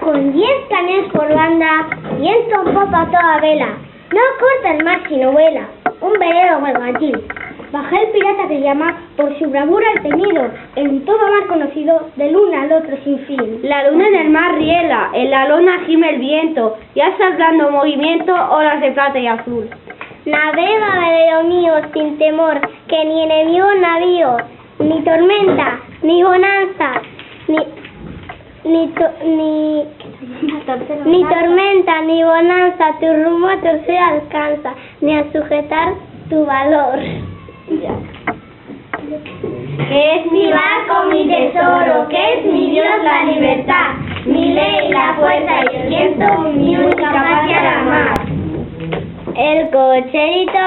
con 10 cañones por banda, viento en popa a toda vela. No corta el mar sino vuela, un velero mercantil. Baja el pirata que llama por su bravura al temido, en todo mar conocido, del uno al otro sin fin. La luna en el mar riela, en la lona gime el viento, ya está dando movimiento, olas de plata y azul. Navega, velero mío, sin temor, que ni enemigo navío, ni tormenta, ni bonanza, ni tormenta, ni bonanza, tu rumbo a torcer alcanza, ni a sujetar tu valor. Que es mi barco, mi tesoro, que es mi Dios la libertad, mi ley, la fuerza y el viento, mi única patria la mar. El cocherito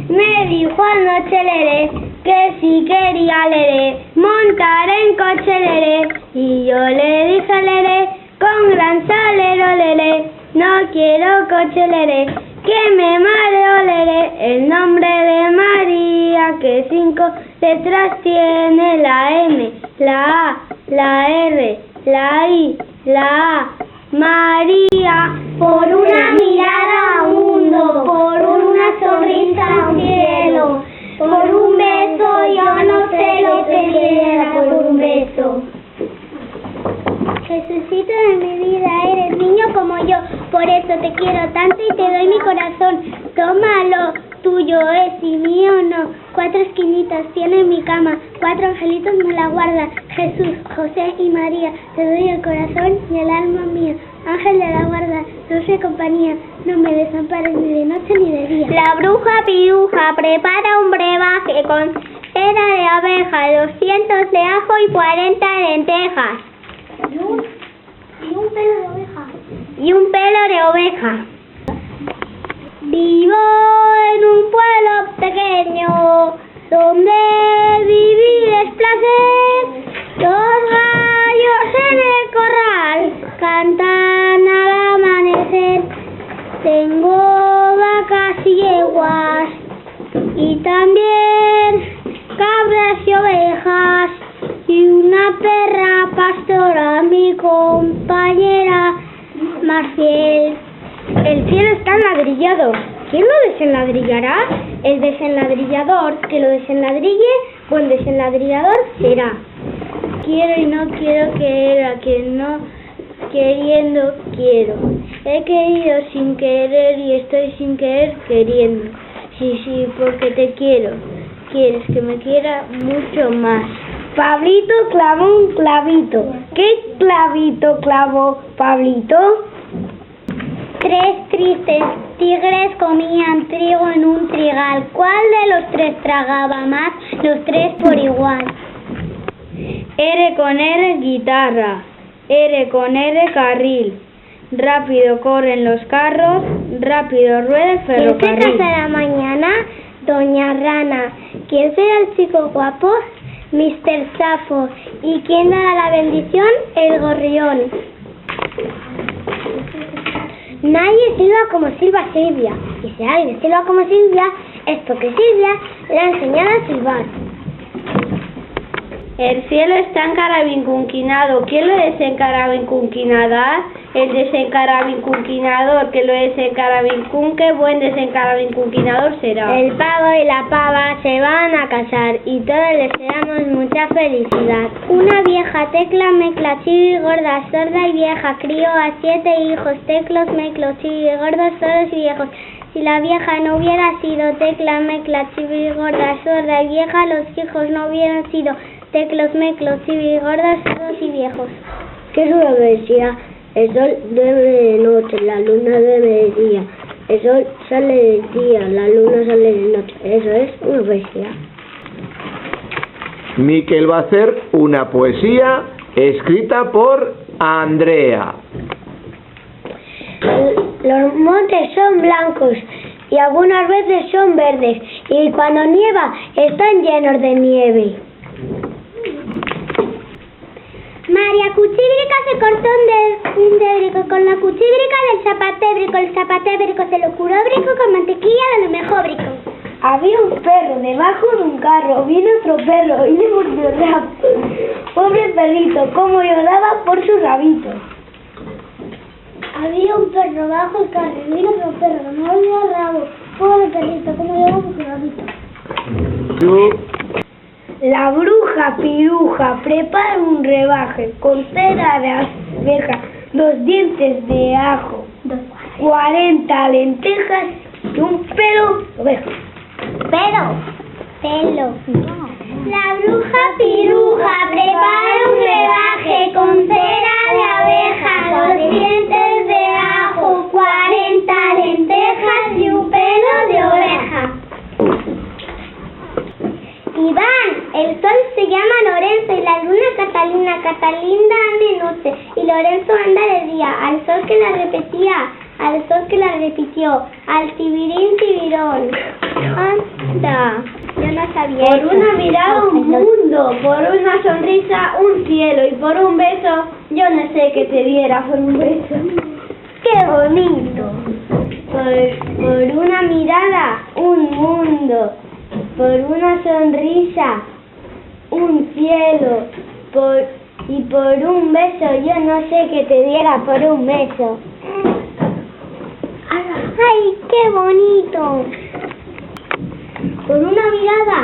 me dijo anoche leré, que si quería leré, montar en coche leré, y yo le dije leré, con gran salero leré, no quiero coche leré, que me mareo leré, el nombre de María, que 5 letras tiene, la M, la A, la R, la I, la A, María, por una mirada a un mundo, por una sonrisa a un cielo, por un beso yo no sé lo que quiera por un beso. Jesucito de mi vida, eres niño como yo, por eso te quiero tanto y te doy mi corazón. Tómalo, tuyo es y mío no. 4 esquinitas tiene mi cama, 4 angelitos me la guardan. Jesús, José y María, te doy el corazón y el alma mía. Ángel de la guarda, dulce compañía, no me desampares ni de noche ni de día. La bruja piruja prepara un brebaje con cera de abeja, 200 de ajo y 40 de lentejas. Y un pelo de oveja. Y un pelo de oveja. Vivo en un pueblo pequeño, donde vivir es placer. Los gallos en el corral cantan al amanecer. Tengo vacas y yeguas y también cabras y ovejas y una perra pastora, mi compañera más fiel. El cielo está enladrillado. ¿Quién lo desenladrillará? El desenladrillador que lo desenladrille, buen desenladrillador será. Quiero y no quiero querer a quien no queriendo quiero. He querido sin querer y estoy sin querer queriendo. Sí, porque te quiero. Quieres que me quiera mucho más. Pablito clavó un clavito. ¿Qué clavito clavó Pablito? 3 tristes tigres comían trigo en un trigal. ¿Cuál de los 3 tragaba más? Los 3 por igual. R con R guitarra, R con R carril. Rápido corren los carros, rápido rueda el ferrocarril. ¿Quién se casará mañana? Doña Rana. ¿Quién será el chico guapo? Mr. Safo. ¿Y quién dará la bendición? El gorrión. Nadie silba como silba Silvia. Y si alguien silba como Silvia, es porque Silvia le ha enseñado a silbar. El cielo está encarabincuquinado. ¿Quién lo desencarabincuquinará? El desencarabincuquinador que lo desencarabincuque, buen desencarabincuquinador será. El pavo y la pava se van a casar y todos les deseamos mucha felicidad. Una vieja tecla, mecla, chivi, gorda, sorda y vieja, crió a 7 hijos, teclos, meclos, chivi, gordos, sordos y viejos. Si la vieja no hubiera sido tecla, mecla, chivi, gorda, sorda y vieja, los hijos no hubieran sido teclos, meclos, chivi, gordos, sordos y viejos. ¿Qué es una poesía? El sol duerme de noche, la luna duerme de día. El sol sale de día, la luna sale de noche. Eso es una poesía. Miquel va a hacer una poesía escrita por Andrea. Los montes son blancos y algunas veces son verdes, y cuando nieva están llenos de nieve. María Cuchíbrica se cortó un débrico con la cuchíbrica del zapatébrico. El zapatébrico se lo curó brico con mantequilla de lo mejor brico. Había un perro debajo de un carro, vino otro perro y le mordió el rabo. Pobre perrito, cómo lloraba por su rabito. Había un perro bajo el carril y otro perro, no había rabo. Pobre perrito, ¿cómo le vamos a rabito? Tú. La bruja piruja prepara un rebaje con cera de abeja, 2 dientes de ajo, 40 lentejas y un pelo de oveja. Pelo. La bruja piruja prepara un brebaje con cera de abeja, 2 dientes de ajo, 40 lentejas y un pelo de oveja. Iván, el sol se llama Lorenzo y la luna Catalina. Catalina anda de noche y Lorenzo anda de día. Al sol que la repetía, al sol que la repitió, al tibirín tibirón. Anda, yo no sabía. Por una mirada un mundo, por una sonrisa un cielo y por un beso yo no sé qué te diera por un beso. ¡Qué bonito! Por una mirada un mundo, por una sonrisa un cielo y por un beso yo no sé qué te diera por un beso. ¡Ay, qué bonito! Por una mirada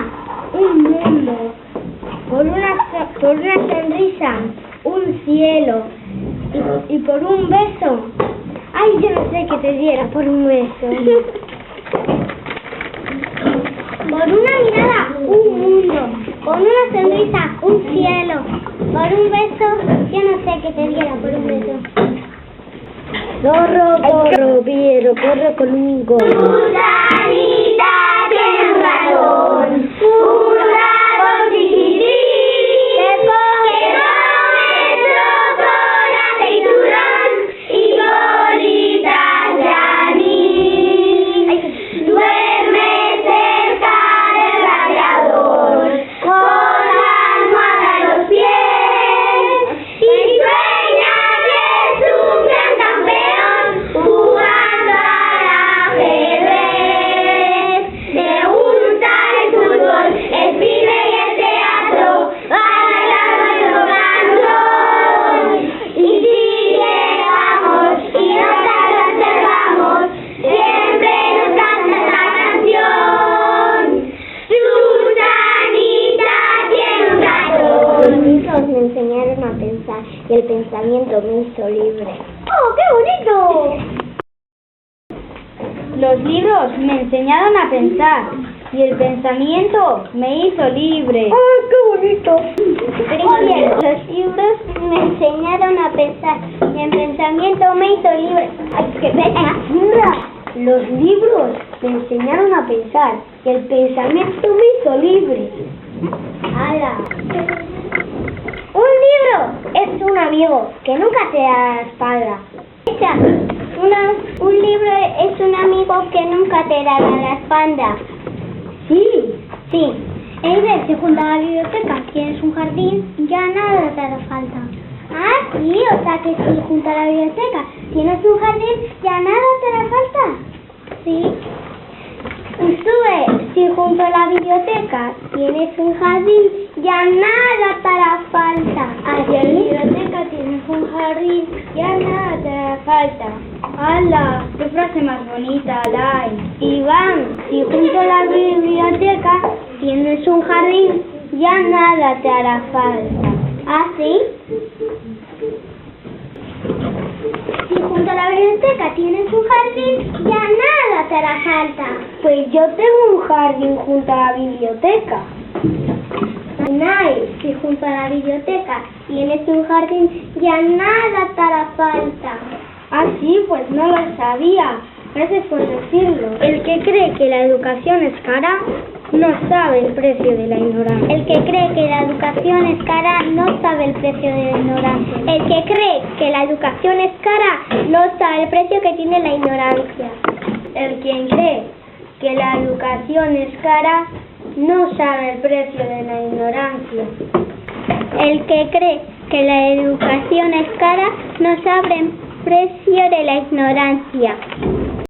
un mundo, por una sonrisa un cielo y por un beso, ay, yo no sé qué te diera por un beso. Por una mirada un mundo, por una sonrisa un cielo, por un beso yo no sé qué te diera por un beso. Zorro, Piero, corre con un gorro. Fulanita tiene un ratón chiquitín, que come trozo de aceitunón y bolitas de anís. Duerme cerca del radiador, con la almohada en los pies, y sueña que es un gran campeón jugando al ajedrez. Le gusta el fútbol, el cine y el teatro, bailar nuestro canción. Y si llegamos y nos observamos, siempre nos canta esta canción. Susanita tiene un ratón. Los libros me enseñaron a pensar y el pensamiento me hizo libre. ¡Oh, qué bonito! Los libros me enseñaron a pensar y el pensamiento me hizo libre. ¡Ay, qué bonito! Oye, los libros me enseñaron a pensar y el pensamiento me hizo libre. ¡Ay, qué pena! Los libros me enseñaron a pensar y el pensamiento me hizo libre. ¡Hala! Un libro es un amigo que nunca te da la espalda. Un libro es un amigo que nunca te da la espalda. Sí. Sí. Eider, si junto a la biblioteca tienes un jardín, ya nada te hará falta. Ah, sí, o sea que si junto a la biblioteca tienes un jardín, ya nada te hará falta. Sí. Sube, si junto a la biblioteca tienes un jardín, ya nada te hará falta. Si en la biblioteca tienes un jardín, ya nada te hará falta. ¡Hala! ¡Qué frase más bonita, Lai! Iván, si junto a la biblioteca tienes un jardín, ya nada te hará falta. ¿Ah, sí? Si junto a la biblioteca tienes un jardín, ya nada te hará falta. Pues yo tengo un jardín junto a la biblioteca. Nay, si junto a la biblioteca tienes un jardín, ya nada te hará falta. Ah, sí, pues no lo sabía. Gracias por decirlo. El que cree que la educación es cara, no sabe el precio de la ignorancia. El que cree que la educación es cara, no sabe el precio de la ignorancia. El que cree que la educación es cara, no sabe el precio que tiene la ignorancia. El quien cree que la educación es cara, no sabe el precio de la ignorancia. El que cree que la educación es cara, no sabe el precio de la ignorancia.